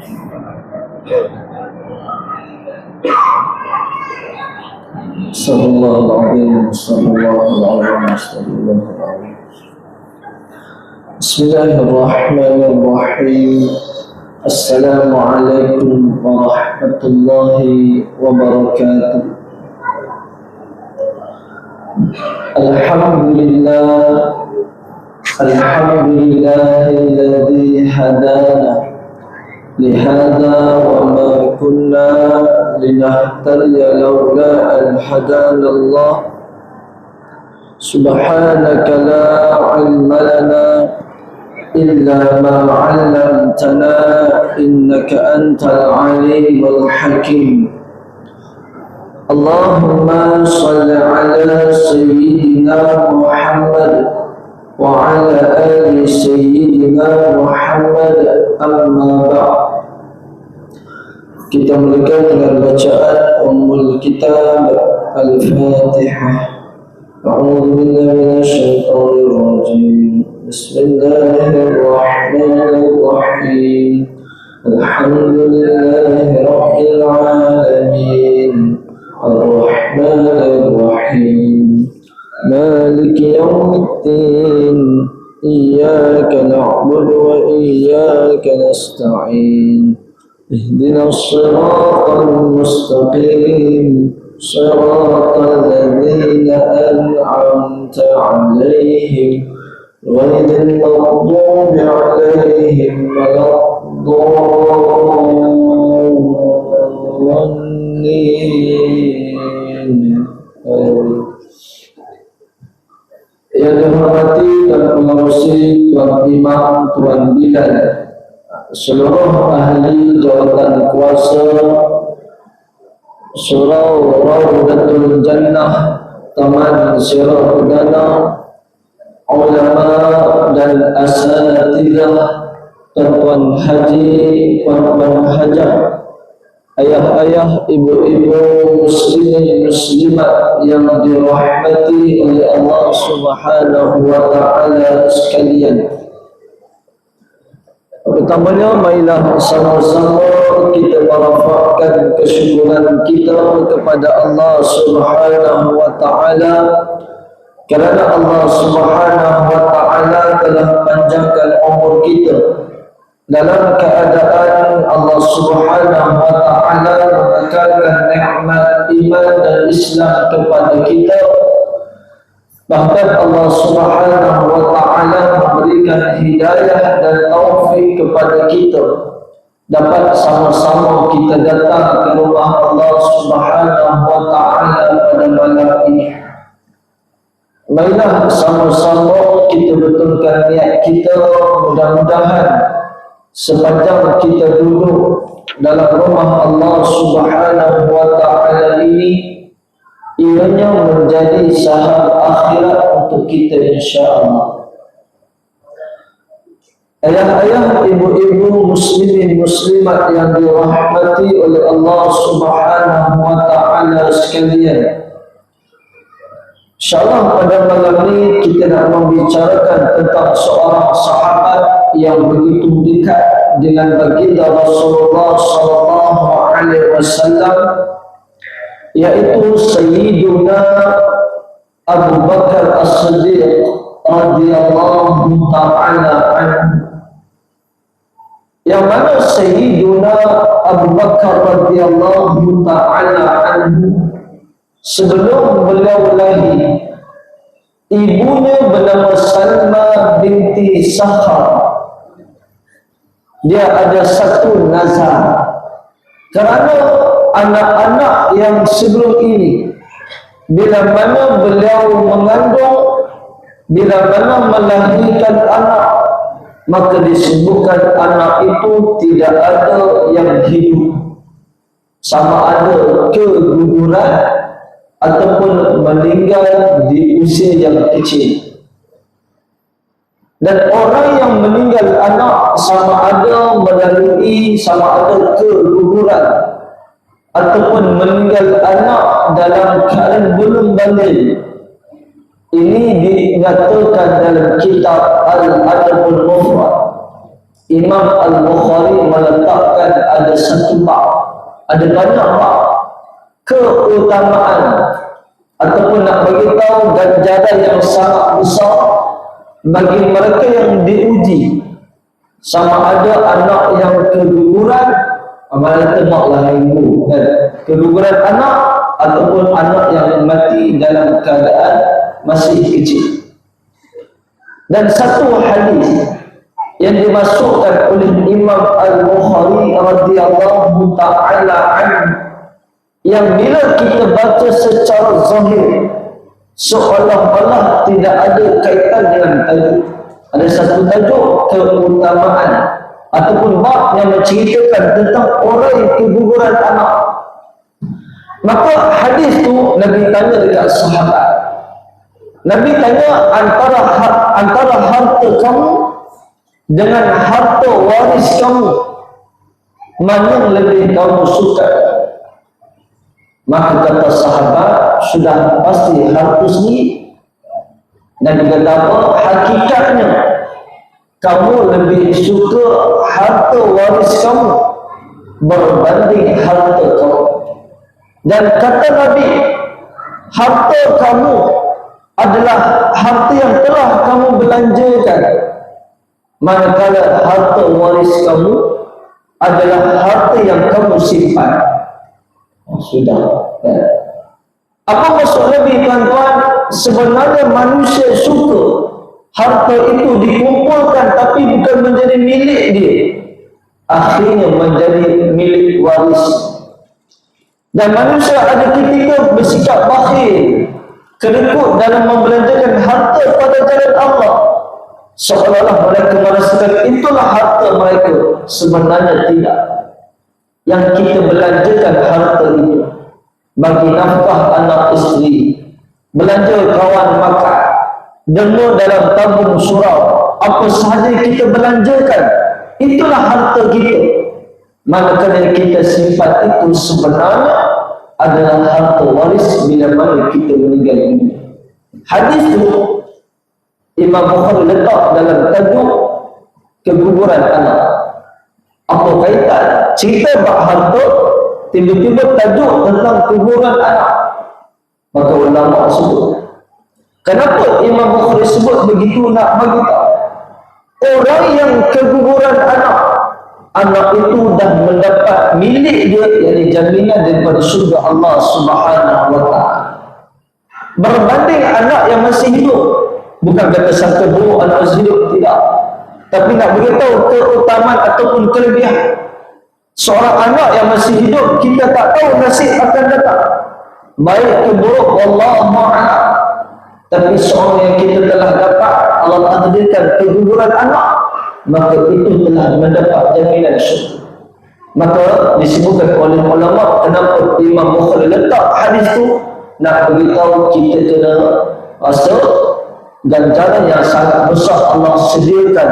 Bismillahirrahmanirrahim. Assalamualaikum warahmatullahi wabarakatuh. Alhamdulillahilladzi hadana lihada wa ma kunna linahtadiya laula an hadana Allah. Subhanaka la ilma lana illa ma 'allamtana innaka antal alimul hakim. Allahumma salli ala sayyidina Muhammad wa ala ali sayyidina Muhammad, amma ba'd. Kita mulai dengan bacaan Ummul Kitab Al-Fatihah. A'udzu billahi minasyaitonir rajim. Bismillahirrahmanirrahim. Alhamdulillahi rabbil alamin. Ar-Rahmanir-Rahim. Maliki yawmiddin. Iyyaka na'budu wa iyyaka nasta'in. Ihdinas siratal mustaqim. Siratal ladzina an'amta 'alaihim ghairil maghdubi 'alaihim waladdallin. Yang dihormati dan mengurusi Tuan Imam, Tuan Bilal, seluruh ahli jawatan kuasa Surau Raudatul Jannah, Taman Sirah Udana, ulama dan asatidah, Tuan Haji, Tuan Hajar, ayah-ayah, ibu-ibu muslimin muslimat yang dirahmati oleh Allah Subhanahu wa ta'ala sekalian. Pertamanya, marilah sama-sama kita merafakkan kesyukuran kita kepada Allah Subhanahu wa ta'ala, kerana Allah Subhanahu wa ta'ala telah panjangkan umur kita dalam keadaan Allah Subhanahu wa ta'ala mengekalkan nikmat iman dan Islam kepada kita. Bahkan Allah Subhanahu wa ta'ala memberikan hidayah dan taufik kepada kita dapat sama-sama kita datang ke rumah Allah Subhanahu wa ta'ala pada malam ini. Marilah sama-sama kita betulkan niat kita, mudah-mudahan sepanjang kita duduk dalam rumah Allah Subhanahu wa ta'ala ini, ianya menjadi sahab akhirat untuk kita insya-Allah. Ayah-ayah, ibu-ibu muslimin muslimat yang dirahmati oleh Allah Subhanahu wa ta'ala sekalian, InsyaAllah pada malam ini kita nak membicarakan tentang seorang sahabat yang begitu dekat dengan baginda Rasulullah SAW, yaitu Sayyiduna Abu Bakar As-Siddiq radhiyallahu ta'ala anhu. Yang mana Sayyiduna Abu Bakar radhiyallahu ta'ala anhu, sebelum beliau lahir, ibunya bernama Salma binti Sakhar. Dia ada satu nazar, kerana anak-anak yang sebelum ini, bila mana beliau mengandung, bila mana melahirkan anak, maka disebutkan anak itu tidak ada yang hidup, sama ada keguguran ataupun meninggal di usia yang kecil. Dan orang yang meninggal anak sama ada melalui, sama ada keguguran ataupun meninggal anak dalam keadaan belum balik, ini dinyatakan dalam kitab Al-Adabul Mufrad Imam Al-Bukhari meletakkan ada satu bab, ada banyak bab keutamaan ataupun nak beritahu ganjaran yang sangat besar bagi mereka yang diuji, sama ada anak yang keguguran, amalan temaklah ibu kan, keguguran anak ataupun anak yang mati dalam keadaan masih kecil. Dan satu hadis yang dimasukkan oleh Imam Al-Bukhari radhiyallahu ta'ala anhu, yang bila kita baca secara zahir seolah-olah tidak ada kaitan dengan tajuk. Ada satu tajuk keutamaan ataupun bab yang menceritakan tentang orang yang keguguran anak. Maka hadis tu Nabi tanya dekat sahabat. Nabi tanya, antara harta kamu dengan harta waris kamu, mana yang lebih kamu suka? Maka kata sahabat, sudah pasti harta sendiri. Nabi kata apa? Hakikatnya kamu lebih suka harta waris kamu berbanding harta kamu. Dan kata Nabi, harta kamu adalah harta yang telah kamu belanjakan, manakala harta waris kamu adalah harta yang kamu simpan. Sudah. Apa maksud Nabi, tuan-tuan? Sebenarnya manusia suka harta itu dikumpulkan tapi bukan menjadi milik dia, akhirnya menjadi milik waris. Dan manusia ada ketika bersikap bakhil, kedekut dalam membelanjakan harta pada jalan Allah, seolah-olah mereka merasakan itulah harta mereka. Sebenarnya tidak. Yang kita belanjakan harta itu bagi nafkah anak isteri, belanja kawan makan, demo dalam tabung surau, apa sahaja kita belanjakan, itulah harta kita. Manakala kita simpan itu sebenarnya adalah harta waris bila mana kita meninggal dunia. Hadis itu Imam Bukhari letak dalam tajuk keguguran anak. Apa kaitan cerita bab harta tiba-tiba tajuk tentang keguguran anak? Maka ulama sebut, kenapa Imam Bukhari sebut begitu? Nak bagi tahu orang yang keguguran anak itu dah mendapat milik dia, yakni jaminan daripada surga Allah Subhanahu wa ta'ala, berbanding anak yang masih hidup. Bukan kata sangka buruk anak masih hidup, tidak, tapi nak beritahu keutamaan ataupun kelebihan seorang anak yang masih hidup. Kita tak tahu nasib akan datang, baik ke buruk, wallahu a'lam. Tapi seorang yang kita telah dapat, Allah takdirkan keguguran anak, maka itu telah mendapat jaminan syurga. Maka disebutkan oleh ulama, kenapa Imam Bukhari letak hadis itu, nak beritahu kita kena rasa ganjaran yang sangat besar Allah sediakan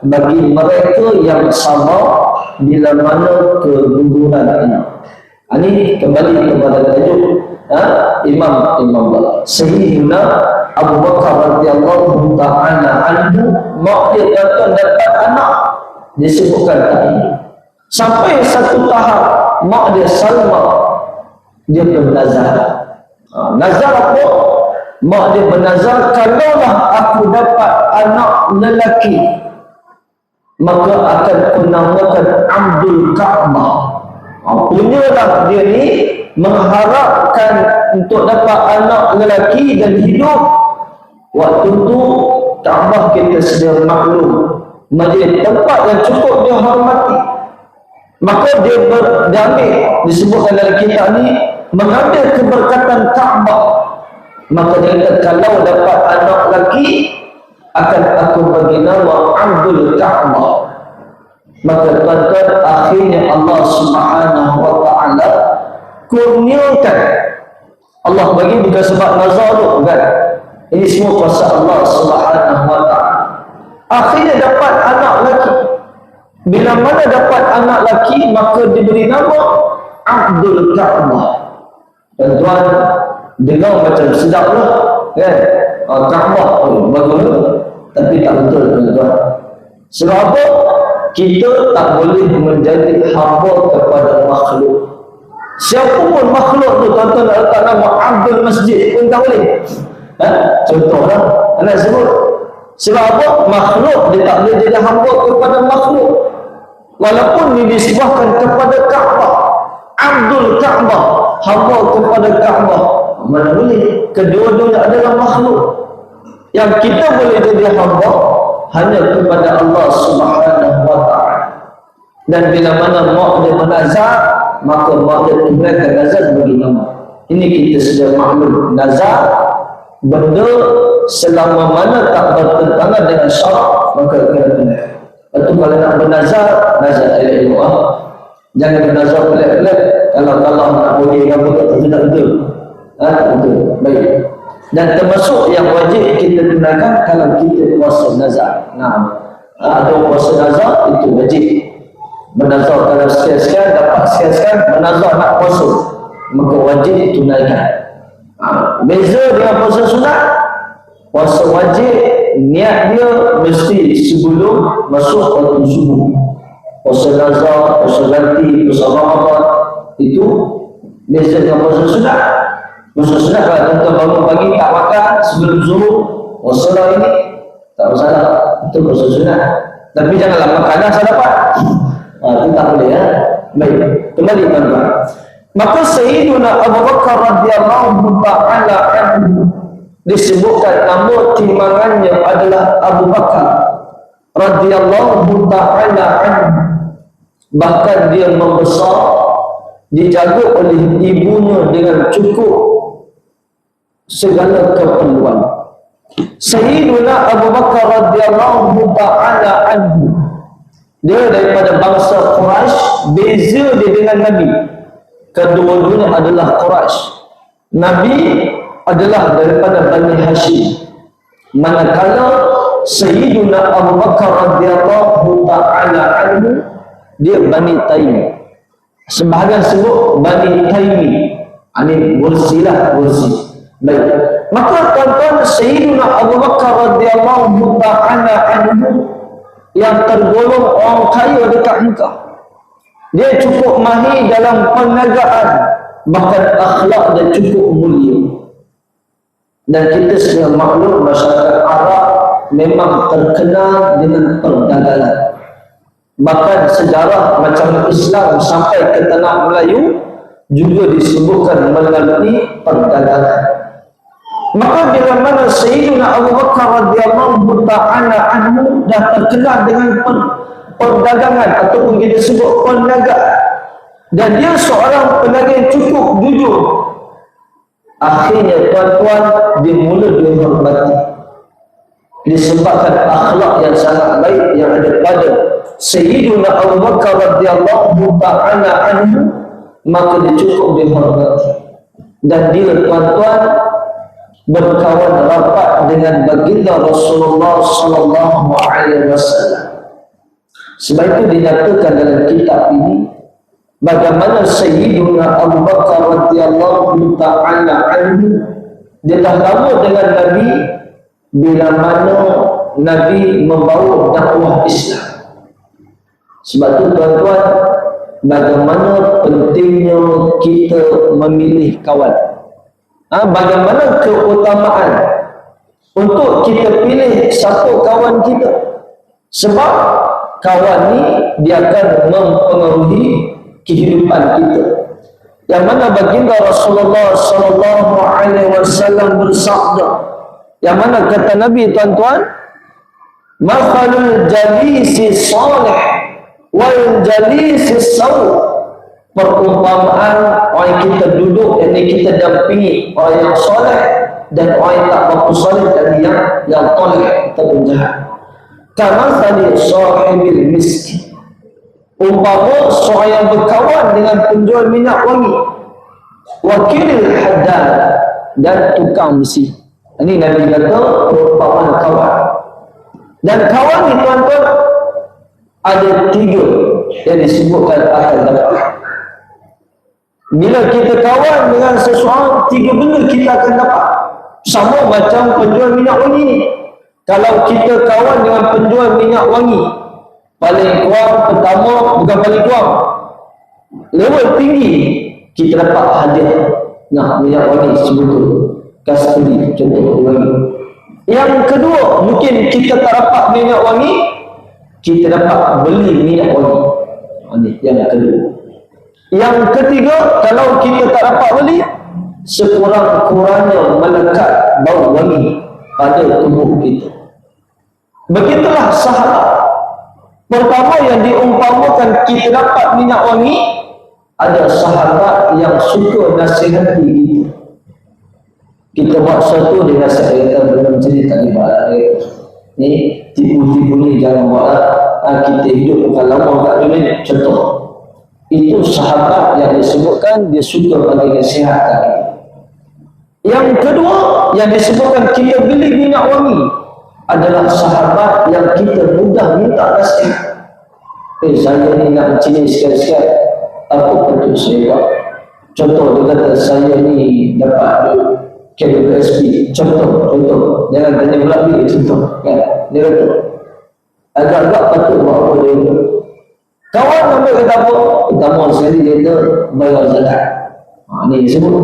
bagi mereka yang sabar bila mana keguguran anak. Ini kembali kepada tajuk Imam Sayyidina Abu Bakar radhiyallahu ta'ala anhu, mak dia dapat anak, disebutkan tadi, sampai satu tahap mak dia Salma, dia bernazar. Nazar apa? Mak dia bernazar, kalaulah aku dapat anak lelaki, maka akan kunamakan Abdul Ka'bah. Punyalah dia ni mengharapkan untuk dapat anak lelaki dan hidup. Waktu tu Ka'bah kita sedia maklum menjadi tempat yang cukup dia hormati. Maka dia ambil, disebutkan dalam kitab ni, mengambil keberkatan Ka'bah. Maka dia kata, kalau dapat anak lelaki akan aku bagi nama Abdul Ka'bah. Maka tuan-tuan, akhirnya Allah Subhanahu wa ta'ala kurniakan. Allah bagi bukan sebab nazar tu, kan? Ini semua kuasa Allah Subhanahu wa ta'ala. Akhirnya dapat anak lelaki. Bila mana dapat anak lelaki, maka diberi nama Abdul Ka'bah. Dan tuan dengar macam sedap lah, kan? Ka'bah bagus, tapi tak betul, tuan-tuan. Sebab apa? kita tak boleh menjadi hamba kepada makhluk. Siapa pun makhluk tu, tuan-tuan nak letak nama Abdul Masjid pun tak boleh. Contohlah, nak sebut. Sebab apa? Makhluk dia tak boleh jadi hamba kepada makhluk. Walaupun dia disebahkan kepada Kaabah, Abdul Kaabah, hamba kepada Kaabah, mana boleh? Kedua-duanya adalah makhluk. Yang kita boleh jadi hamba hanya kepada Allah Subhanahu wa ta'ala. Dan bila mana mak dia menazar, maka mak dia tunaikan nazar bagi nama. Ini kita sudah maklum. Nazar, benda selama mana tak bertentangan dengan syarak, maka kena tunai. Lepas tu kalau nak bernazar, nazar elok-elok. Jangan bernazar pelik-pelik. Kalau nak boleh apa tak tidak betul. Betul. Baik. Dan termasuk yang wajib kita tunaikan kalau kita puasa nazar. Ada puasa nazar itu wajib. Bernazar kalau sekian-sekian dapat sekian-sekian, bernazar nak puasa, maka wajib tunaikan. Beza dengan puasa sunat. Puasa wajib niat dia mesti sebelum masuk waktu subuh. Puasa nazar, puasa ganti, puasa Ramadan itu beza dengan puasa sunat. Puasa sunat kalau tuan-tuan bangun pagi tak makan sebelum zuhur, puasa lah ini tak masalah, itu puasa sunat. Tapi janganlah makan dah saya dapat. Itu tak boleh ya. Baik, kembali tuan-tuan. Maka Sayyiduna Abu Bakar radhiyallahu ta'ala anhu disebutkan nama timbangannya adalah Abu Bakar radhiyallahu ta'ala anhu. Bahkan dia membesar, dijaga oleh ibunya dengan cukup segala keperluan. Sayyiduna Abu Bakar radhiyallahu ta'ala anhu, dia daripada bangsa Quraisy, beza dia dengan Nabi. Kedua-duanya adalah Quraisy. Nabi adalah daripada Bani Hashim. Manakala Sayyiduna Abu Bakar radhiyallahu ta'ala anhu, dia Bani Taim. Sebahagian sebut Bani Taimi. Ini Bursilah, Bursi. Baik. Maka tuan-tuan, Sayyiduna Abu Bakar radhiyallahu ta'ala anhu yang tergolong orang kaya dekat Mekah. Dia cukup mahir dalam perniagaan, bahkan akhlak dia cukup mulia. Dan kita sudah maklum masyarakat Arab memang terkenal dengan perdagangan. Bahkan sejarah macam Islam sampai ke tanah Melayu juga disebutkan melalui perdagangan. Maka bila mana Sayyidina Abu Bakar radhiyallahu ta'ala anhu dah terkenal dengan perdagangan ataupun kita sebut perniagaan, dan dia seorang peniaga yang cukup jujur, akhirnya tuan-tuan dia mula dihormati disebabkan akhlak yang sangat baik yang ada pada Sayyidina Abu Bakar radhiyallahu ta'ala anhu, maka dia cukup dihormati. Dan dia tuan-tuan berkawan rapat dengan baginda Rasulullah sallallahu alaihi wasallam. Sebab itu dinyatakan dalam kitab ini bagaimana Sayyidina Abu Bakar radhiyallahu ta'ala anhu dia dah lama dengan Nabi bila mana Nabi membawa dakwah Islam. Sebab itu tuan-tuan, bagaimana pentingnya kita memilih kawan. Bagaimana keutamaan untuk kita pilih satu kawan kita. Sebab kawan ni dia akan mempengaruhi kehidupan kita. Yang mana baginda Rasulullah sallallahu alaihi wasallam bersabda, yang mana kata Nabi tuan-tuan, "Mathalul jalisi salih wal jalisi saw." Perumpamaan orang kita duduk, ini kita dampingi orang yang soleh dan orang yang tak mampu soleh, dan yang toleh ataupun jahat. Kama tadi sahibil miski, umpama seorang yang berkawan dengan penjual minyak wangi, wakilil haddad, dan tukang besi. Ini Nabi kata perumpamaan kawan. Dan kawan ni tuan-tuan ada 3 yang disebutkan akan dapat. Bila kita kawan dengan seseorang, 3 benda kita akan dapat. Sama macam penjual minyak wangi ni. Kalau kita kawan dengan penjual minyak wangi, Paling kurang pertama, bukan paling kurang, level tinggi kita dapat hadiah. Nah, minyak wangi sebetul kasturi contoh wangi. Yang kedua, mungkin kita tak dapat minyak wangi, kita dapat beli minyak wangi. Ini yang kedua. Yang ketiga, kalau kita tak dapat beli, sekurang-kurangnya melekat bau wangi pada tubuh kita. Begitulah sahabat. Pertama yang diumpamakan kita dapat minyak wangi, ada sahabat yang suka nasihati kita. Kita buat sesuatu dia nasihat kita belum cerita ni buat ni tipu-tipu ni jangan buat kita hidup bukan lama kat dunia ni. Contoh itu sahabat yang disebutkan dia suka bagi nasihat kita. Yang kedua yang disebutkan kita beli minyak wangi adalah sahabat yang kita mudah minta nasihat. Saya ni nak mencini sekali-sekali, apa perlu saya buat? Contoh dia kata saya ni dapat KWSP, contoh, jangan tanya pula ni, contoh kan? Dia kata agak-agak patut buat apa dia kata. Kawan ambil kata apa? Pertama sekali dia kata bayar zakat. Ni sebut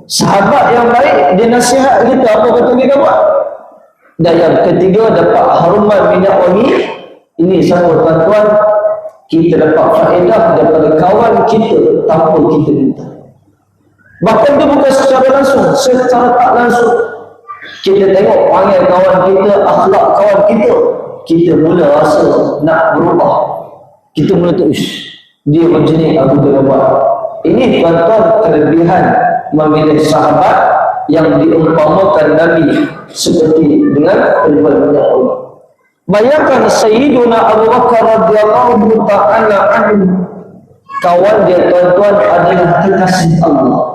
sahabat yang baik, dia nasihat kita apa kata kita buat. Dan yang ketiga dapat haruman minyak wangi. Ini sama tuan-tuan, kita dapat faedah daripada kawan kita tanpa kita minta. Bahkan itu bukan secara langsung, secara tak langsung kita tengok panggil kawan kita, akhlak kawan kita mula rasa nak berubah. Kita mula tu, dia macam ni, aku kena buat. Ini tuan-tuan kelebihan memilih sahabat yang diumpamakan Nabi seperti dengan ribuan minyak wangi. Bayangkan Sayyiduna Abu Bakar radhiyallahu ta'ala anhu, kawan dia tuan-tuan adalah kekasih Allah.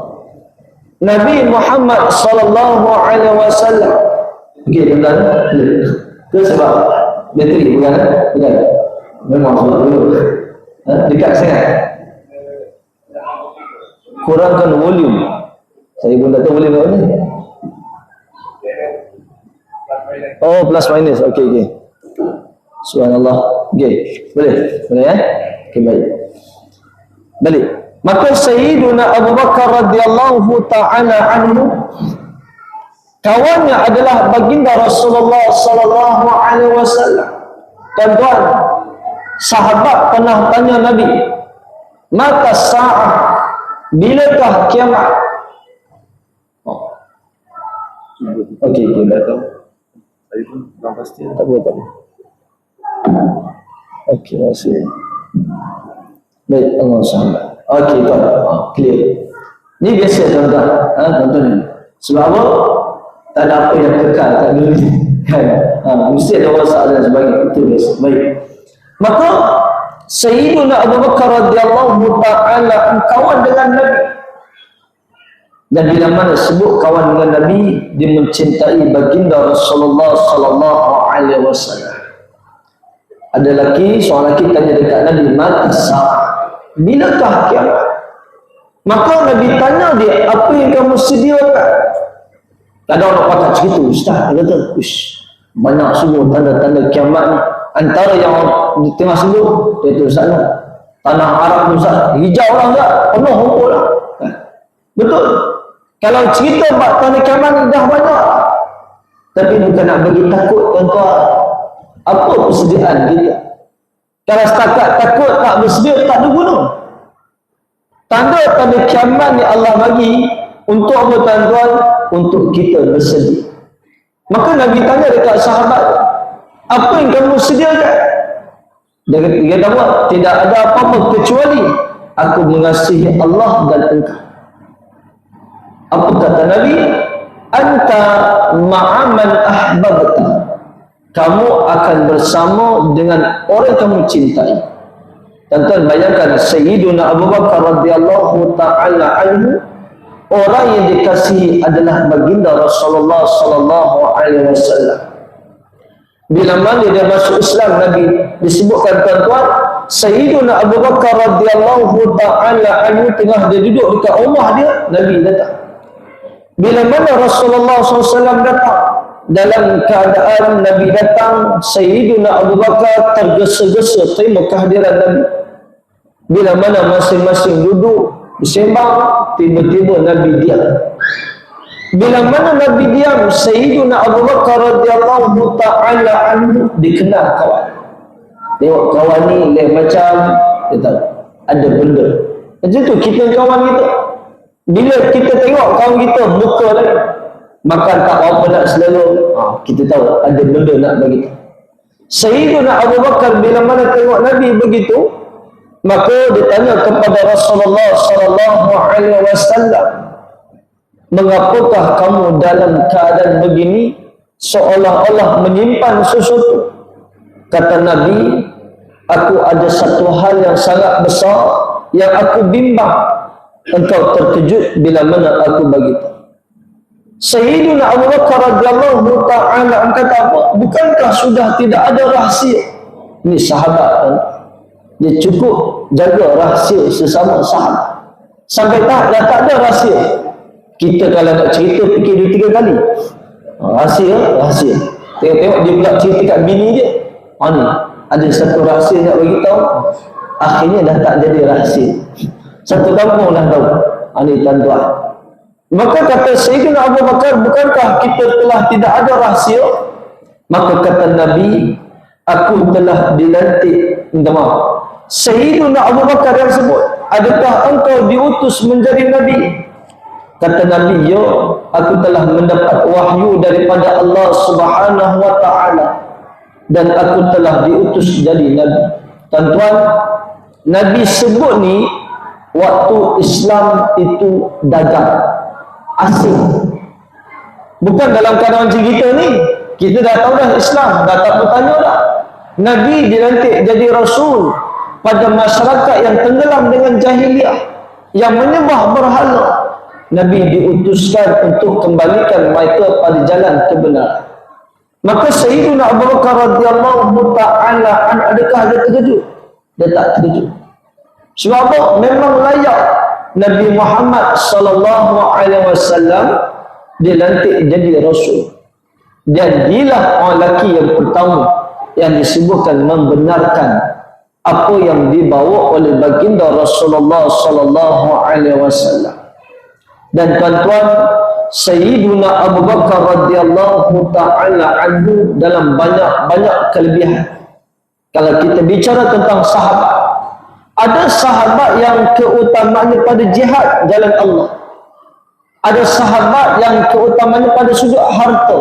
Nabi Muhammad sallallahu alaihi wasallam. Okey, tuan-tuan. Itu sebab bateri bukan? Bukan. Memang dulu. Dekat sangat. Kurangkan volume. Saya pun tak tahu volume apa ni. Oh, plus minus. Okey. Subhanallah. Okey. Boleh ya? Okey, baik. Balik. Maka Sayyiduna Abu Bakar radhiyallahu ta'ala anhu, kawannya adalah baginda Rasulullah sallallahu alaihi wasallam. Tuan-tuan, sahabat pernah tanya Nabi, mata sa'ah, bilakah kiamat? Okey, dah tahu. Saya pun tak pasti. Tak apa. Okey, masih. Baik, Allah sahabat. Okey, tuan. Clear. Ni biasa tuan-tuan. Tuan-tuan. Sebab apa? Tak ada apa yang kekal kat dunia. Mesti ada masalah dan sebagainya. Itu biasa. Baik. Maka Sayyiduna Abu Bakar radhiyallahu ta'ala kawan dengan Nabi. Dan bila mana sebut kawan dengan Nabi, dia mencintai baginda Rasulullah sallallahu alaihi wasallam. Ada lelaki, seorang lelaki tanya dekat Nabi, mata sa'ah, bilakah kiamat? Maka Nabi tanya dia, apa yang kamu sediakan? Ada orang pakat cerita, Ustaz, dia kata, banyak semua tanda-tanda kiamat ni. Antara yang di tengah sebut, iaitu Ustaz, tanah Arab Ustaz, hijau lah Ustaz, penuh rumput lah. Betul. Kalau cerita bab tanda kiamat ni dah banyak. Tapi bukan nak bagi takut tuan-tuan. Apa persediaan kita? Kalau setakat takut tak bersedia, tak ada guna. Tanda-tanda kiamat ni Allah bagi untuk apa tuan-tuan? Untuk kita bersedia. Maka Nabi tanya dekat sahabat, apa yang kamu sediakan? Dia kata apa? Tidak ada apa-apa kecuali aku mengasihi Allah dan engkau. Apa kata Nabi? Anta ma'aman ahbabta. Kamu akan bersama dengan orang yang kamu cintai. Tuan-tuan bayangkan Sayyiduna Abu Bakar radhiyallahu ta'ala anhu, orang yang dikasihi adalah baginda Rasulullah sallallahu alaihi wasallam. Bila mana dia masuk Islam, Nabi disebutkan tuan-tuan, Sayyiduna Abu Bakar radhiyallahu ta'ala anhu tengah dia duduk dekat rumah dia, Nabi datang. Bila mana Rasulullah SAW datang, dalam keadaan Nabi datang, Sayyidina Abu Bakar tergesa-gesa terima kehadiran Nabi. Bila mana masing-masing duduk bersembang, tiba-tiba Nabi diam. Bila mana Nabi diam, Sayyidina Abu Bakar radhiyallahu ta'ala anhu dikenal kawan. Tengok kawan ni lain macam kita ada benda. Macam tu kita kawan kita. Bila kita tengok kawan kita muka lagi, makan tak apa nak selalu, kita tahu ada benda nak bagi. Sayyidina Abu Bakar bila mana tengok Nabi begitu, maka ditanya kepada Rasulullah sallallahu alaihi wasallam, mengapakah kamu dalam keadaan begini seolah-olah menyimpan sesuatu? Kata Nabi, aku ada satu hal yang sangat besar yang aku bimbang. Engkau terkejut bila mana aku beritahu. Sayyidina Abu Bakar radhiyallahu ta'ala kata apa? Bukankah sudah tidak ada rahsia? Ini sahabat kan? Dia cukup jaga rahsia sesama sahabat. Sampai dah tak ada rahsia. Kita kalau nak cerita fikir 2-3 kali. Rahsia. Tengok dia pula cerita kat bini dia. Ni ada satu rahsia nak bagi tahu. Akhirnya dah tak jadi rahsia. Satu kampung dah tahu. Ni tuan-tuan. Maka kata Sayyidina Abu Bakar, bukankah kita telah tidak ada rahsia? Maka kata Nabi, aku telah dilantik. Minta maaf. Sayyidina Abu Bakar yang sebut, adakah engkau diutus menjadi Nabi? Kata Nabi, ya, aku telah mendapat wahyu daripada Allah Subhanahu wa ta'ala dan aku telah diutus jadi Nabi. Tuan-tuan, Nabi sebut ni waktu Islam itu dagang, asing. Bukan dalam keadaan macam kita ni. Kita dah tahu dah Islam, dah tak bertanya dah. Nabi dilantik jadi Rasul pada masyarakat yang tenggelam dengan jahiliah, yang menyembah berhala. Nabi diutuskan untuk kembalikan mereka pada jalan kebenaran. Maka Sayyidina Abu Bakar radhiyallahu ta'ala adakah dia terkejut? Dia tak terkejut. Sebab apa? Memang layak Nabi Muhammad sallallahu alaihi wasallam dilantik jadi Rasul. Dan dialah orang lelaki yang pertama yang disebutkan membenarkan apa yang dibawa oleh baginda Rasulullah sallallahu alaihi wasallam. Dan tuan-tuan, Sayyidina Abu Bakar radhiyallahu ta'ala anhu dalam banyak-banyak kelebihan. Kalau kita bicara tentang sahabat, ada sahabat yang keutamanya pada jihad jalan Allah. Ada sahabat yang keutamanya pada sudut harta.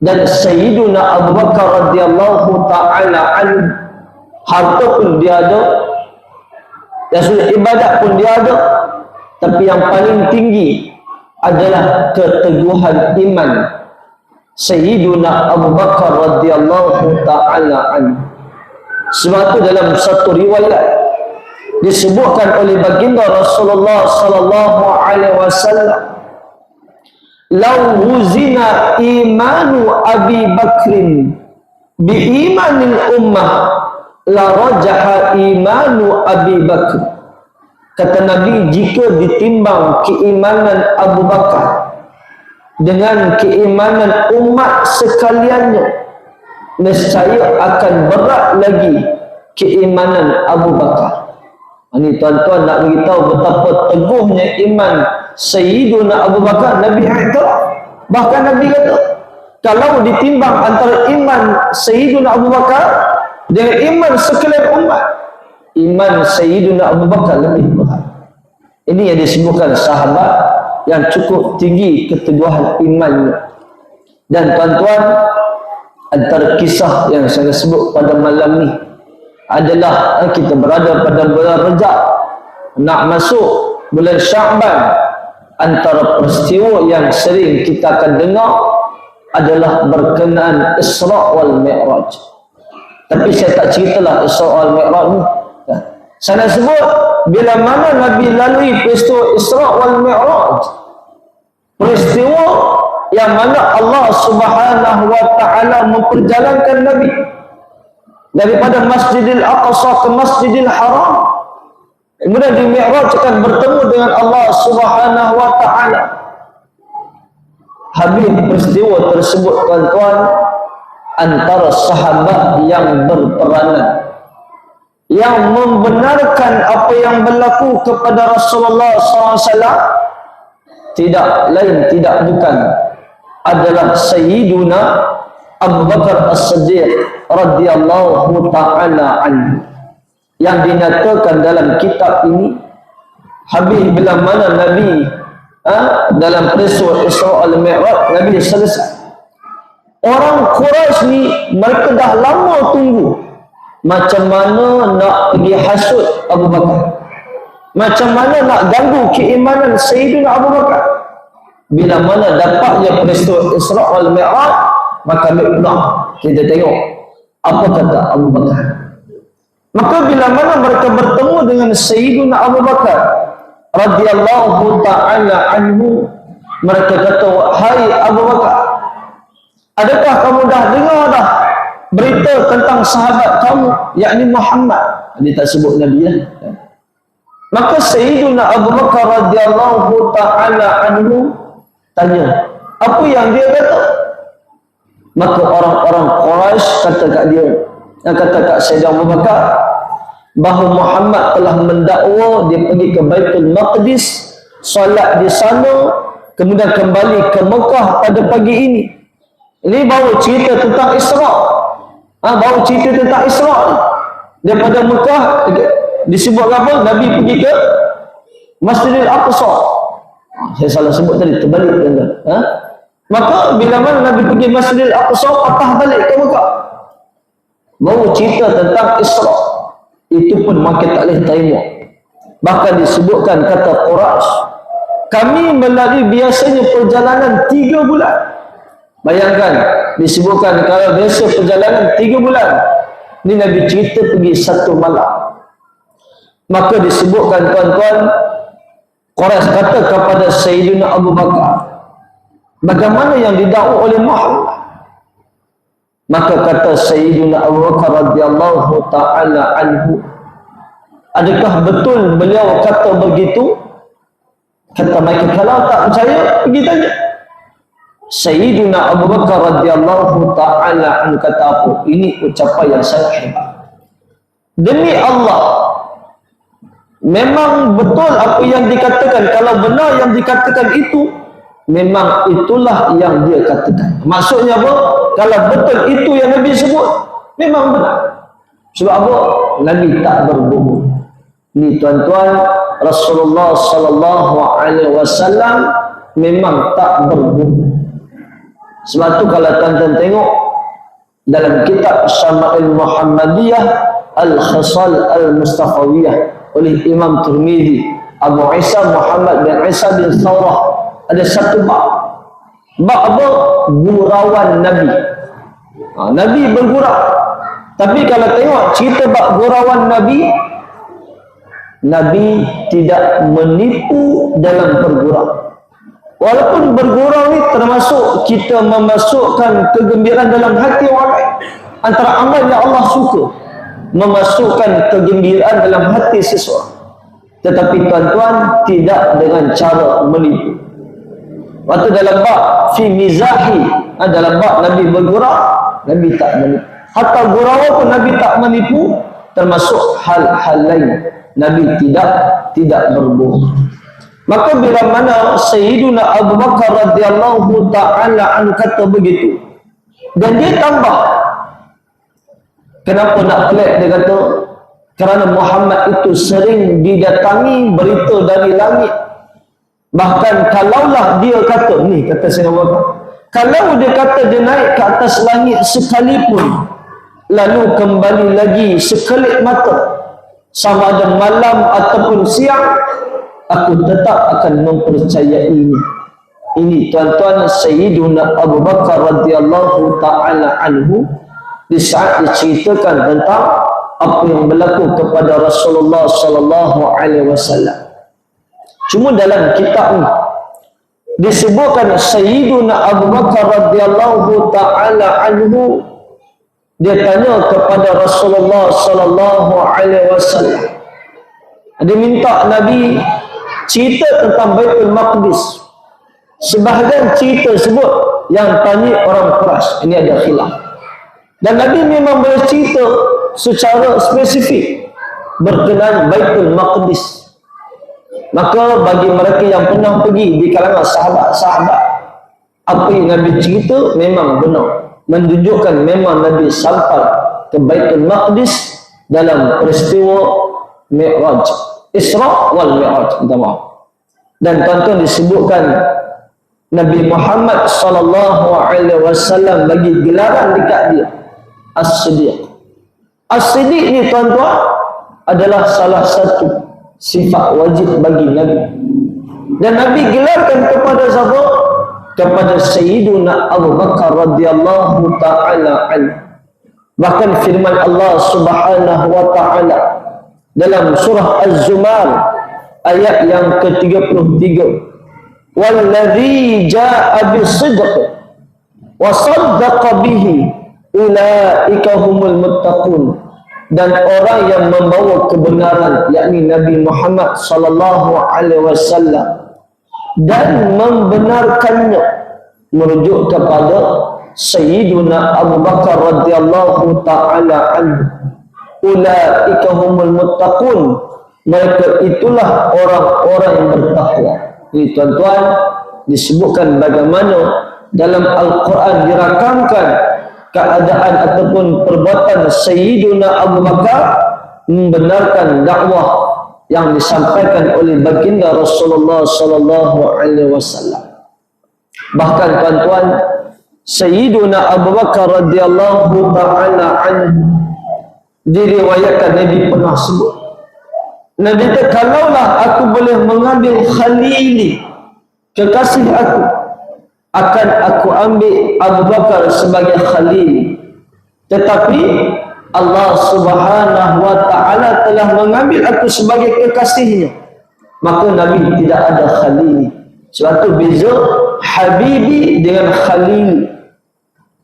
Dan Sayyidina Abu Bakar radhiyallahu ta'ala anhu, harta pun dia ada, dan sudut ibadat pun dia ada. Tapi yang paling tinggi adalah keteguhan iman Sayyidina Abu Bakar radhiyallahu ta'ala anhu. Sebab itu dalam satu riwayat disebutkan oleh baginda Rasulullah sallallahu alaihi wasallam, "Lau wuzina imanu Abi Bakrin bi imanil ummah la rajaha imanu Abi Bakr." Kata Nabi, jika ditimbang keimanan Abu Bakar dengan keimanan umat sekaliannya, nescaya akan berat lagi keimanan Abu Bakar. Ini tuan-tuan nak beritahu betapa teguhnya iman Sayyidina Abu Bakar. Nabi iktiraf. Bahkan Nabi kata, kalau ditimbang antara iman Sayyidina Abu Bakar dengan iman sekalian umat, iman Sayyidina Abu Bakar lebih berat. Ini yang disebutkan sahabat yang cukup tinggi keteguhan imannya. Dan tuan-tuan, antara kisah yang saya sebut pada malam ni adalah kita berada pada bulan Rajab, nak masuk bulan Sya'ban. Antara peristiwa yang sering kita akan dengar adalah berkenaan Isra' wal Mi'raj. Tapi saya tak ceritalah Isra' wal Mi'raj ni. Saya nak sebut bila mana Nabi lalui peristiwa Isra' wal Mi'raj, peristiwa yang mana Allah Subhanahu wa ta'ala memperjalankan Nabi daripada Masjidil Aqsa ke Masjidil Haram, kemudian di Mi'raj akan bertemu dengan Allah Subhanahu wa ta'ala. habis peristiwa tersebut tuan-tuan, antara sahabat yang berperanan, yang membenarkan apa yang berlaku kepada Rasulullah SAW, tidak lain tidak bukan adalah Sayyiduna Abu Bakar As-Siddiq radhiyallahu ta'ala anhu, yang dinyatakan dalam kitab ini. Habis bila mana Nabi dalam peristiwa Isra al-Mi'raj, Nabi selesai, orang Quraisy ni mereka dah lama tunggu macam mana nak pergi hasut Abu Bakar, macam mana nak ganggu keimanan Sayyidina Abu Bakar. Bila mana dapatnya peristiwa Isra al-Mi'raj, maka kita tengok apa kata Abu Bakar. Maka bila mana mereka bertemu dengan Sayyidina Abu Bakar radhiyallahu ta'ala anhu, mereka kata, "Hai Abu Bakar, adakah kamu dah dengar dah berita tentang sahabat kamu, yakni Muhammad?" Dia tak sebut Nabi ya. Maka Sayyidina Abu Bakar radhiyallahu ta'ala anhu tanya, apa yang dia kata? Maka orang-orang Quraisy kata kat dia, kata kat Sayyidina Abu Bakar, bahawa Muhammad telah mendakwa dia pergi ke Baitul Maqdis, solat di sana, kemudian kembali ke Mekah pada pagi ini. Ini baru cerita tentang Isra. Baru cerita tentang Isra. Daripada Mekah disebut apa? Nabi pergi ke Masjidil Aqsa. Saya salah sebut tadi, terbalik kan? Maka bila mana Nabi pergi Masjidil Aqsa, patah balik ke Mekah. Baru cerita tentang Isra. Itu pun makin tak boleh terima. Bahkan disebutkan kata Quraisy, kami melalui biasanya perjalanan 3 bulan. Bayangkan, disebutkan kalau biasa perjalanan 3 bulan, ini Nabi cerita pergi 1 malam. Maka disebutkan tuan-tuan, Quraisy kata kepada Sayyidina Abu Bakar, bagaimana yang didakwa oleh Muhammad? Maka kata Sayyidina Abu Bakar radhiyallahu ta'ala anhu, adakah betul beliau kata begitu? Kata mereka, kalau tak percaya, pergi tanya. Sayyidina Abu Bakar radhiyallahu ta'ala anhu kata apa? Ini ucapan yang sangat hebat. Demi Allah, memang betul apa yang dikatakan. Kalau benar yang dikatakan itu, memang itulah yang dia katakan. Maksudnya apa? Kalau betul itu yang Nabi sebut, memang benar. Sebab apa? Nabi tak berbohong. Ni tuan-tuan, Rasulullah sallallahu alaihi wasallam memang tak berbohong. Sebab tu kalau tuan-tuan tengok dalam kitab Syama'il Muhammadiyah Al-Khisal Al-Mustafawiyah oleh Imam Tirmidzi, Abu Isa Muhammad bin Isa bin Thawrah, ada satu bab. Bab apa? Gurauan Nabi. Nabi bergurau. Tapi kalau tengok cerita bab gurauan Nabi, Nabi tidak menipu dalam bergurau. Walaupun bergurau ni termasuk kita memasukkan kegembiraan dalam hati orang lain. Antara amal yang Allah suka, memasukkan kegembiraan dalam hati seseorang. Tetapi tuan-tuan, tidak dengan cara menipu. Waktu dalam bab fi mizahi, dalam bab Nabi bergurau, Nabi tak menipu. Hatta gurau pun Nabi tak menipu, termasuk hal-hal lain Nabi tidak berbohong. Maka bila mana Sayyiduna Abu Bakar radhiyallahu ta'ala anhu kata begitu, dan dia tambah, kenapa nak pelik? Dia kata kerana Muhammad itu sering didatangi berita dari langit. Bahkan kalaulah dia kata, ni kata Sayyidina Abu Bakar, kalau dia kata dia naik ke atas langit sekalipun, lalu kembali lagi sekelip mata, sama ada malam ataupun siang, aku tetap akan mempercayainya. Ini tuan-tuan Sayyiduna Abu Bakar radhiyallahu ta'ala anhu di saat diceritakan tentang apa yang berlaku kepada Rasulullah sallallahu alaihi wasallam. Cuma dalam kitab ini disebutkan Sayyiduna Abu Bakar radhiyallahu ta'ala anhu, dia tanya kepada Rasulullah sallallahu alaihi wasallam. Dia minta Nabi cerita tentang Baitul Maqdis. Sebahagian cerita sebut yang tanya orang Quraisy, ini ada khilaf. Dan Nabi memang boleh cerita secara spesifik berkenaan Baitul Maqdis. Maka bagi mereka yang pernah pergi di kalangan sahabat-sahabat, apa yang Nabi cerita memang benar, menunjukkan memang Nabi sampai ke Baitul Maqdis dalam peristiwa Mi'raj, Isra wal Mi'raj, minta maaf. Dan tuan-tuan disebutkan Nabi Muhammad sallallahu alaihi wasallam bagi gelaran dekat dia As-Siddiq. As-Siddiq ni tuan-tuan adalah salah satu sifat wajib bagi Nabi. Dan Nabi gelarkan kepada siapa? Kepada Sayyiduna Abu Bakar radhiyallahu ta'ala anhu. Bahkan firman Allah subhanahu wa ta'ala dalam surah Az-Zumar ayat yang ke-33, "Walladzi jaa'a bis-sidq wa saddaqa bihi ulaika humul muttaqun." Dan orang yang membawa kebenaran, yakni Nabi Muhammad sallallahu alaihi wasallam, dan membenarkannya, merujuk kepada Sayyiduna Abu Bakar radhiyallahu ta'ala anhu, ulaika humul muttaqun, mereka itulah orang-orang yang bertakwa. Ini tuan-tuan disebutkan bagaimana dalam Al-Quran dirakamkan keadaan ataupun perbuatan Sayyiduna Abu Bakar membenarkan dakwah yang disampaikan oleh baginda Rasulullah sallallahu alaihi wasallam. Bahkan tuan-tuan, Sayyiduna Abu Bakar radhiyallahu ta'ala anhu diriwayatkan Nabi pernah sebut, Nabi kata, kalaulah aku boleh mengambil khalili, kekasih aku, akan aku ambil Abu Bakar sebagai khalil. Tetapi Allah subhanahu wa ta'ala telah mengambil aku sebagai kekasihnya, maka Nabi tidak ada khalil. Sebab itu beza habibi dengan khalil.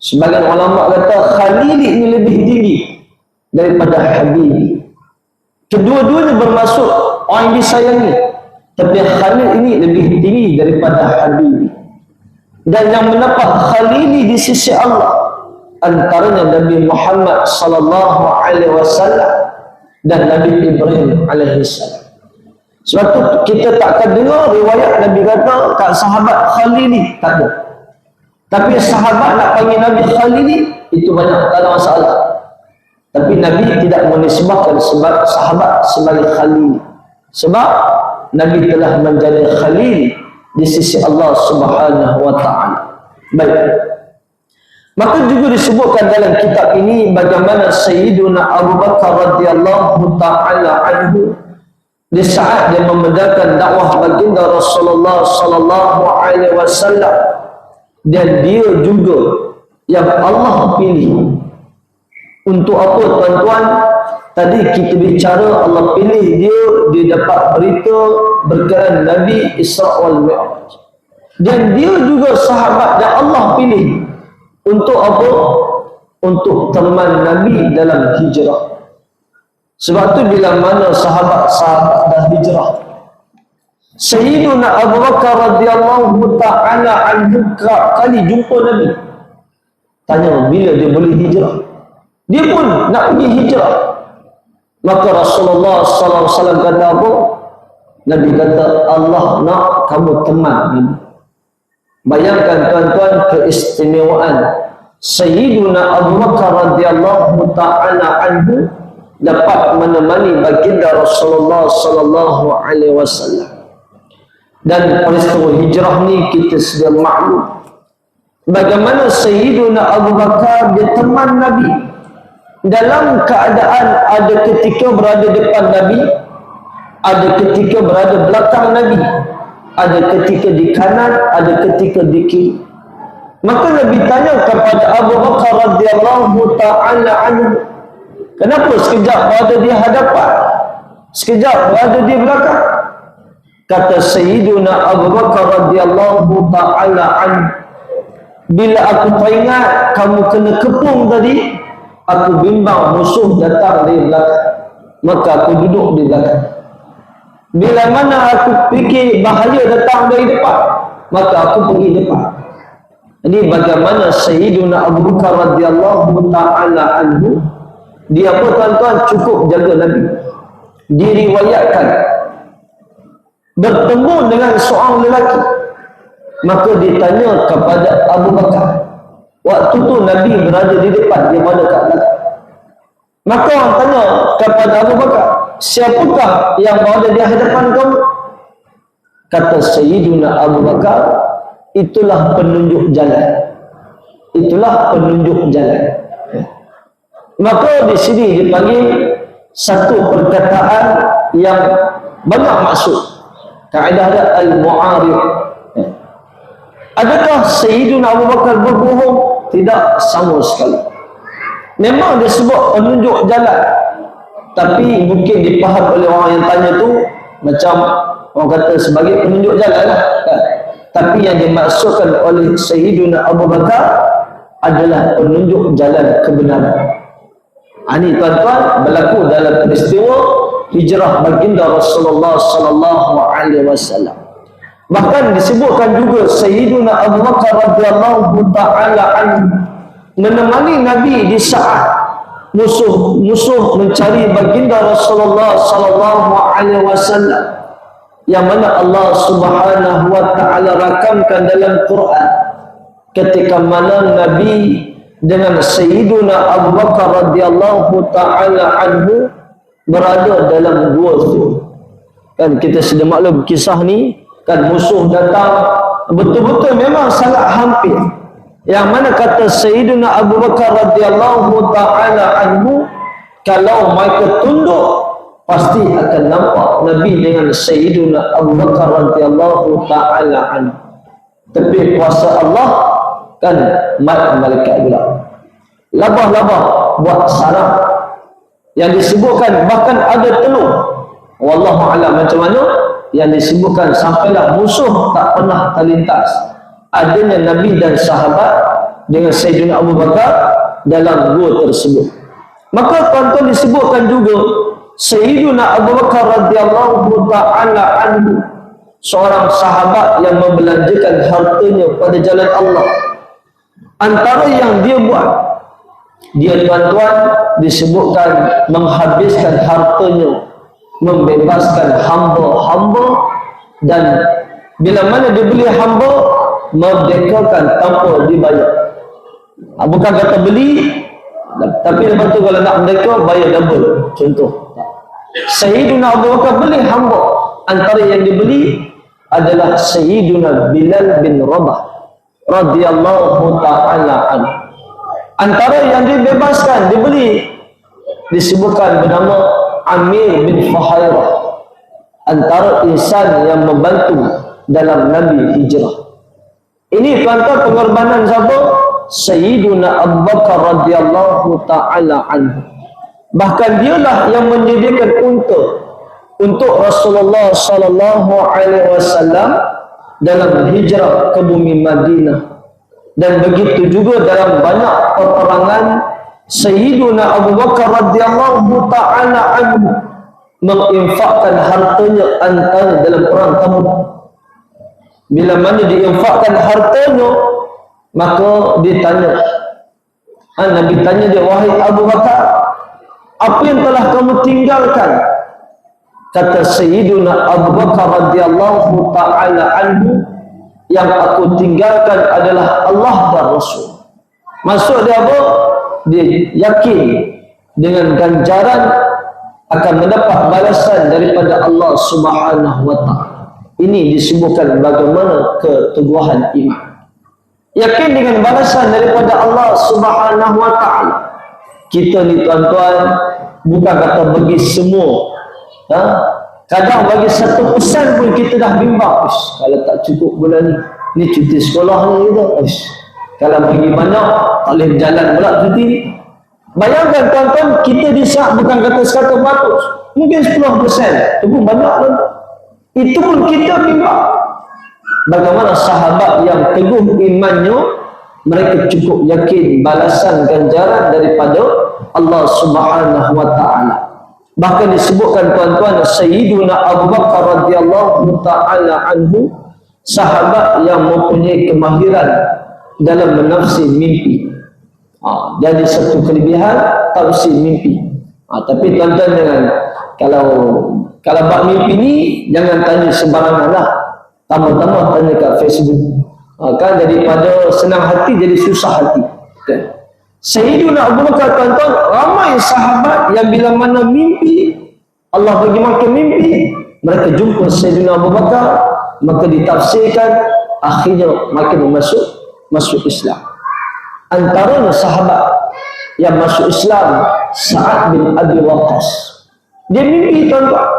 Sebagian ulama kata khalil ini lebih tinggi daripada habibi. Kedua-duanya bermaksud orang yang disayangi, tapi khalil ini lebih tinggi daripada habibi. Dan yang mendapat khalili di sisi Allah antaranya Nabi Muhammad sallallahu alaihi wasallam dan Nabi Ibrahim alaihi salam. Sebab tu kita tak akan dengar riwayat Nabi kata kat sahabat khalili, tak ada. Tapi sahabat nak panggil Nabi khalili itu banyak, tak ada masalah. Tapi Nabi tidak menisbahkan sebab sahabat sebagai khalil, sebab Nabi telah menjadi khalil di sisi Allah subhanahu wa ta'ala. Baik, maka juga disebutkan dalam kitab ini bagaimana Sayyiduna Abu Bakar radhiyallahu ta'ala anhu di saat dia membenarkan dakwah baginda Rasulullah sallallahu alaihi wasallam, dan dia juga yang Allah pilih. Untuk apa tuan-tuan? Tadi kita bicara Allah pilih dia dapat berita berkenaan Nabi Isra wal Mi'raj. Dan dia juga sahabat yang Allah pilih. Untuk apa? Untuk teman Nabi dalam hijrah. Sebab tu bila mana sahabat-sahabat dah hijrah, Sayyiduna Abu Bakar radhiyallahu ta'ala anhu kali jumpa Nabi, tanya bila dia boleh hijrah. Dia pun nak pergi hijrah. Maka Rasulullah sallallahu alaihi wasallam kata apa? Nabi kata, Allah nak kamu teman Nabi. Bayangkan tuan-tuan keistimewaan Sayyiduna Abu Bakar radhiyallahu ta'ala anhu dapat menemani baginda Rasulullah sallallahu alaihi wasallam. Dan peristiwa hijrah ni kita sudah maklum bagaimana Sayyiduna Abu Bakar dia teman Nabi dalam keadaan ada ketika berada depan Nabi, ada ketika berada belakang Nabi, ada ketika di kanan, ada ketika di kiri. Maka Nabi tanya kepada Abu Bakar radhiyallahu ta'ala anhu, kenapa sekejap berada di hadapan, sekejap berada di belakang? Kata Sayyiduna Abu Bakar radhiyallahu ta'ala anhu, bila aku teringat kamu kena kepung tadi, aku bimbang musuh datang dari belakang, maka aku duduk di belakang. Bila mana aku fikir bahaya datang dari depan, maka aku pergi depan. Jadi bagaimana Sayyiduna Abu Bakar radhiyallahu ta'ala anhu, dia pun tuan-tuan cukup jaga Nabi. Diriwayatkan bertemu dengan seorang lelaki, maka ditanya kepada Abu Bakar. Waktu tu Nabi berada di depan, dia pada kat belakang. Maka orang tanya kepada Abu Bakar, siapakah yang berada di hadapan kamu? Kata Sayyiduna Abu Bakar, itulah penunjuk jalan. Itulah penunjuk jalan. Maka di sini dipanggil satu perkataan yang banyak maksud. Kaedah ada al-mu'arif. Adakah Sayyiduna Abu Bakar berbohong? Tidak, sama sekali. Memang dia sebut penunjuk jalan, tapi mungkin dipaham oleh orang yang tanya tu macam orang kata sebagai penunjuk jalan lah. Tapi yang dimaksudkan oleh Sayyiduna Abu Bakar adalah penunjuk jalan kebenaran. Ini tuan-tuan berlaku dalam peristiwa hijrah baginda Rasulullah sallallahu alaihi wasallam. Bahkan disebutkan juga Sayyiduna Abu Bakar radhiyallahu ta'ala anhu menemani Nabi di saat musuh mencari baginda Rasulullah sallallahu alaihi wasallam, yang mana Allah Subhanahu wa taala rakamkan dalam Quran ketika mana Nabi dengan Sayyiduna Abu Bakar radhiyallahu taala anhu berada dalam gua tu. Kan kita sudah maklum kisah ni, kan musuh datang betul-betul memang sangat hampir, yang mana kata Sayyiduna Abu Bakar radhiyallahu taala anhu, kalau mereka tunduk pasti akan nampak Nabi dengan Sayyiduna Abu Bakar radhiyallahu taala anhu. Tapi kuasa Allah kan malaikat pula labah-labah buat sarang yang disebutkan, bahkan ada telur. Wallahu a'lam macam mana yang disebutkan, sampailah musuh tak pernah terlintas adanya Nabi dan sahabat dengan Sayyidina Abu Bakar dalam gua tersebut. Maka tuan-tuan disebutkan juga Sayyidina Abu Bakar radhiyallahu ta'ala anhu, seorang sahabat yang membelanjakan hartanya pada jalan Allah. Antara yang dia buat, dia tuan-tuan disebutkan menghabiskan hartanya, membebaskan hamba-hamba, dan bila mana dia beli hamba, merdekakan tanpa dibayar. Bukan kata beli, tapi lepas tu kalau nak merdeka bayar double. Contoh, Sayyiduna Abu Bakar beli hamba, antara yang dibeli adalah Sayyiduna Bilal bin Rabah radhiyallahu ta'ala anhu. Antara yang dibebaskan, dibeli, disebutkan bernama Amir bin Fuhairah, antara insan yang membantu dalam Nabi hijrah. Ini tuan-tuan pengorbanan siapa? Sayyiduna Abu Bakar radhiyallahu ta'ala anhu. Bahkan dialah yang menyediakan unta untuk Rasulullah sallallahu alaihi wasallam dalam hijrah ke bumi Madinah. Dan begitu juga dalam banyak peperangan, Sayyiduna Abu Bakar radhiyallahu ta'ala anhu menginfakkan hartanya antara dalam perang Tabuk. Bila mana diinfakkan hartanya, maka ditanya, Nabi tanya dia, wahai Abu Bakar, apa yang telah kamu tinggalkan? Kata Sayyiduna Abu Bakar radhiyallahu ta'ala anhu, yang aku tinggalkan adalah Allah dan Rasul. Maksud dia apa? Dia yakin dengan ganjaran akan mendapat balasan daripada Allah Subhanahu wa ta'ala. Ini disebutkan bagaimana keteguhan iman. Yakin dengan balasan daripada Allah Subhanahu wa ta'ala. Kita ni tuan-tuan bukan kata bagi semua, kadang bagi satu pesan pun kita dah bimbang. Kalau tak cukup bulan ni cuti sekolah ni gitu. Kalau bagi banyak tak boleh berjalan pula cuti ni. Bayangkan tuan-tuan, kita di saat bukan kata 100%, mungkin 10%, itu pun banyak tuan. Itu pun kita bimbang. Bagaimana sahabat yang teguh imannya, mereka cukup yakin balasan ganjaran daripada Allah Subhanahu wa ta'ala. Bahkan disebutkan tuan-tuan, Sayyiduna Abu Bakar radhiyallahu ta'ala anhu sahabat yang mempunyai kemahiran dalam menafsir mimpi. Jadi satu kelebihan tafsir mimpi. Tapi tuan-tuan jangan, kalau bab mimpi ni jangan tanya sembarangan lah. Tambah-tambah tanya kat Facebook. Kan daripada senang hati jadi susah hati. Sayyidina Abu Bakar, tuan-tuan, ramai sahabat yang bila mana mimpi, Allah bagi makan mimpi, mereka jumpa Sayyidina Abu Bakar, maka ditafsirkan, akhirnya makin masuk Islam. Antara sahabat yang masuk Islam, Sa'ad bin Abi Waqqas. Dia mimpi, tuan-tuan.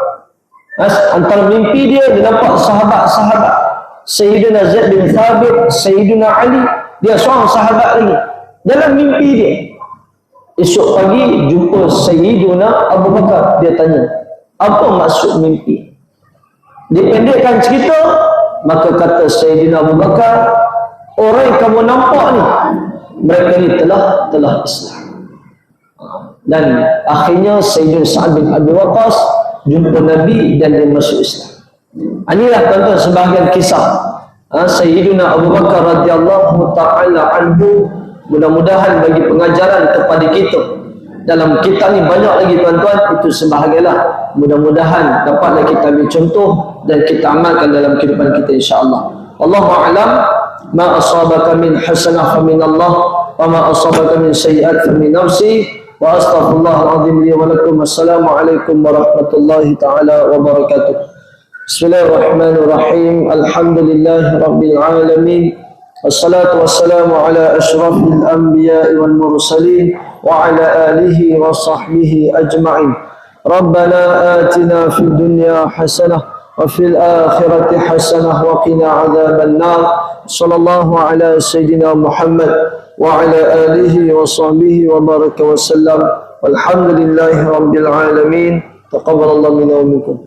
Antara mimpi dia nampak sahabat-sahabat. Sayyidina Zaid bin Thabit, Sayyidina Ali, dia seorang sahabat lagi. Dalam mimpi dia, esok pagi jumpa Sayyidina Abu Bakar. Dia tanya, apa maksud mimpi? Dipendekkan cerita, maka kata Sayyidina Abu Bakar, orang yang kamu nampak ni, mereka ni telah Islam. Dan akhirnya Sayyidina Sa'ad bin Abi Waqqas jumpa Nabi dan dia masuk Islam. Inilah tuan-tuan sebahagian kisah Sayyidina Abu Bakar radhiyallahu ta'ala anhu. Mudah-mudahan bagi pengajaran kepada kita dalam kitab ni banyak lagi, tuan-tuan. Itu sebahagianlah, mudah-mudahan dapatlah kita ambil contoh dan kita amalkan dalam kehidupan kita, insya-Allah. Wallahu a'lam. Ma asabaka min hasanah fa min Allah wa ma asabaka min sayyi'at fa min nafsi wa astaghfirullahal azim li wa lakum. Assalamualaikum warahmatullahi taala wabarakatuh. Bismillahirrahmanirrahim. Alhamdulillahi rabbil alamin. Wassalatu wassalamu ala asyrafil anbiya'i wal mursalin wa ala alihi wa sahbihi ajma'in. Rabbana atina fid dunya hasanah wa fil akhirati hasanah wa qina adzaban nar. Sallallahu ala sayyidina Muhammad wa ala alihi wa sahbihi wa baraka wa sallam. Walhamdulillahi rabbil alamin. Taqabbalallahu minna wa minkum.